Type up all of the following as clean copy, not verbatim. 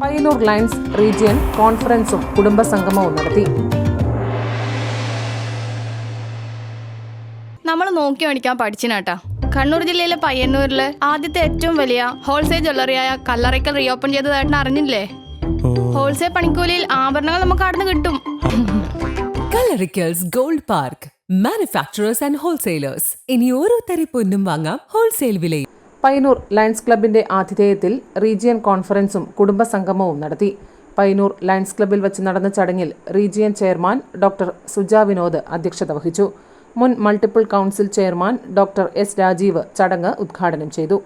Payyanur lions region കോൺഫറൻസും കുടുംബസംഗമവും നടത്തി. നമ്മൾ നോക്കി മേടിക്കാൻ പഠിച്ചിനാട്ടാ. കണ്ണൂർ ജില്ലയിലെ പയ്യന്നൂരിലെ ആദ്യത്തെ ഏറ്റവും വലിയ ഹോൾസെയിൽ ജ്വല്ലറിയായ കല്ലറയ്ക്കൽ റീഓപ്പൺ ചെയ്തതായിട്ട് അറിഞ്ഞില്ലേ? ഹോൾസെയിൽ പണിക്കൂലിയിൽ ആഭരണങ്ങൾ നമുക്ക് അവിടെ നിന്ന് കിട്ടും. Kallarickals gold park, manufacturers and wholesalers. ഇനി ഓരോ തരി പൊന്നും വാങ്ങാം ഹോൾസെയിൽ വിലയിൽ. പയ്യന്നൂർ ലയൺസ് ക്ലബിന്റെ ആതിഥേയത്തിൽ റീജിയൻ കോൺഫറൻസും കുടുംബസംഗമവും നടത്തി. പയ്യന്നൂർ ലയൺസ് ക്ലബിൽ വെച്ച് നടന്ന ചടങ്ങിൽ region chairman doctor Suja Vinod അധ്യക്ഷത വഹിച്ചു. മുൻ multiple council chairman doctor S Rajeev ചടങ്ങ് ഉദ്ഘാടനം ചെയ്തു.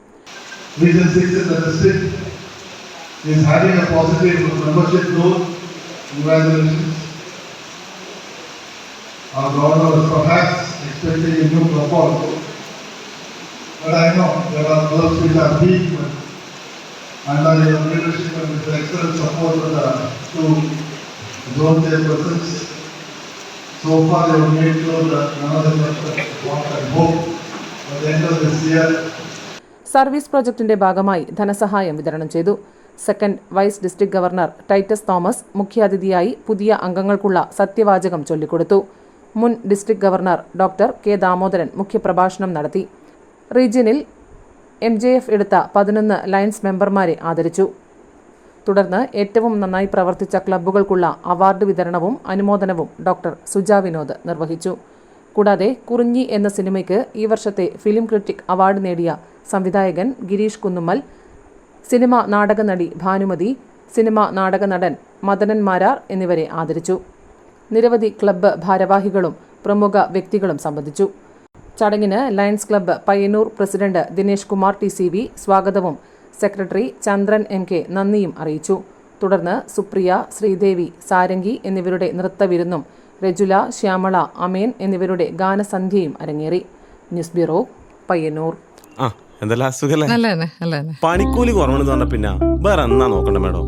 But I know there are those which are weak, under your leadership and with the excellent support of the two zone chairpersons, so far they have made sure that none of them want and hope at the end of this year. Service പ്രൊജക്ടിന്റെ ഭാഗമായി ധനസഹായം വിതരണം ചെയ്തു. Second vice district governor Titus Thomas മുഖ്യാതിഥിയായി പുതിയ അംഗങ്ങൾക്കുള്ള സത്യവാചകം ചൊല്ലിക്കൊടുത്തു. മുൻ district governor doctor K Damodaran മുഖ്യപ്രഭാഷണം നടത്തി. റീജിയനിൽ MJF എടുത്ത 11 ലയൺസ് മെമ്പർമാരെ ആദരിച്ചു. തുടർന്ന് ഏറ്റവും നന്നായി പ്രവർത്തിച്ച ക്ലബ്ബുകൾക്കുള്ള അവാർഡ് വിതരണവും അനുമോദനവും ഡോക്ടർ സുജാ വിനോദ് നിർവഹിച്ചു. കൂടാതെ കുറിഞ്ഞി എന്ന സിനിമയ്ക്ക് ഈ വർഷത്തെ ഫിലിം ക്രിറ്റിക് അവാർഡ് നേടിയ സംവിധായകൻ ഗിരീഷ് കുന്നുമ്മൽ, സിനിമ നാടക നടി ഭാനുമതി, സിനിമ നാടക നടൻ മദനൻ മാരാർ എന്നിവരെ ആദരിച്ചു. നിരവധി ക്ലബ്ബ് ഭാരവാഹികളും പ്രമുഖ വ്യക്തികളും സംബന്ധിച്ചു. ചടങ്ങിന് lions club Payyanur president Dinesh Kumar TCV സ്വാഗതവും സെക്രട്ടറി ചന്ദ്രൻ MK നന്ദിയും അറിയിച്ചു. തുടർന്ന് സുപ്രിയ, ശ്രീദേവി, സാരംഗി എന്നിവരുടെ നൃത്തവിരുന്നും രജുല, ശ്യാമള, അമേൻ എന്നിവരുടെ ഗാനസന്ധ്യയും അരങ്ങേറി. News bureau, Payyanur. പണിക്കൂലി കുറവെന്ന് പറഞ്ഞ പിന്നെ വേറെ എന്നാ നോക്കണ്ട മേഡം.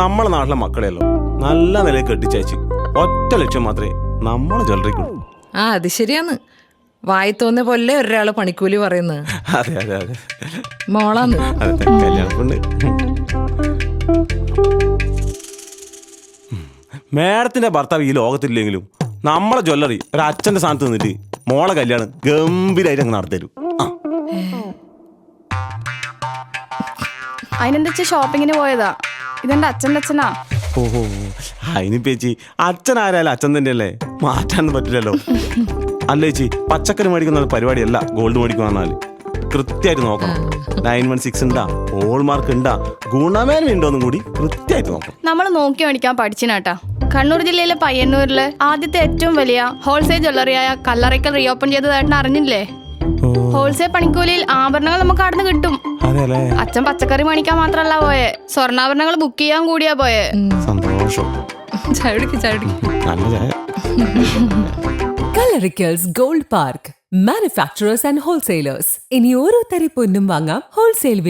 നമ്മളെ നാട്ടിലെ മക്കളെയല്ലോ നല്ല നിലയിൽ കെട്ടിച്ചയച്ച് ഒറ്റ ലക്ഷ്യം മാത്രമേ നമ്മളെ ജ്വല്ലറിക്കുള്ളൂ. അത് ശരിയാന്ന്. വായി തോന്നിയ പോലെ ഒരാള് പണിക്കൂലി പറയുന്നത്. അതെ അതെ അതെ മോളാന്ന്. കല്യാണക്കുണ്ട്. മേഡത്തിന്റെ ഭർത്താവ് ഈ ലോകത്തില്ലെങ്കിലും നമ്മളെ ജ്വല്ലറി ഒരു അച്ഛന്റെ സ്ഥാനത്ത് നിന്നിട്ട് മോളെ കല്യാണം ഗംഭീരമായിട്ട് അങ്ങ് നടത്തരും. അതിനെന്താ ഷോപ്പിങ്ങിന് പോയതാ. ഇതെന്റെ അച്ഛൻ്റെ അച്ഛനാ. ഓഹോ, അതിന് പേച്ചി അച്ഛൻ ആരായാലും അച്ഛൻ തന്നെയല്ലേ, മാറ്റാനൊന്നും പറ്റില്ലല്ലോ. അല്ല ചേച്ചി, പച്ചക്കറി മേടിക്കുന്ന പരിപാടിയല്ല ഗോൾഡ് മേടിക്കുക പറഞ്ഞാൽ കൃത്യമായിട്ട് നോക്കണം. 916 ഉണ്ടാ, ഹോൾമാർക്ക് ഉണ്ടാ, ഗുണമേന്മ ഉണ്ടോന്നും കൂടി കൃത്യമായിട്ട് നോക്കണം. നമ്മൾ നോക്കി മേടിക്കാൻ പഠിച്ചിനാട്ടാ. കണ്ണൂർ ജില്ലയിലെ പയ്യന്നൂരിലെ ആദ്യത്തെ ഏറ്റവും വലിയ ഹോൾസെയിൽ ജ്വല്ലറിയായ കല്ലറയ്ക്കൽ റീഓപ്പൺ ചെയ്തതായിട്ട് അറിഞ്ഞില്ലേ? ഹോൾസെയിൽ പണിക്കൂലിയിൽ ആഭരണങ്ങൾ നമുക്ക് അവിടെ നിന്ന് കിട്ടും. അച്ഛൻ പച്ചക്കറി മേടിക്കാൻ മാത്രല്ല പോയെ, സ്വർണ്ണാഭരണങ്ങൾ ബുക്ക് ചെയ്യാൻ കൂടിയാ പോയെ. സന്തോഷം. Kallarickals gold park, manufacturers and wholesalers. ഇനി ഓരോ തരി പൊന്നും വാങ്ങാം ഹോൾസെയിൽ വില.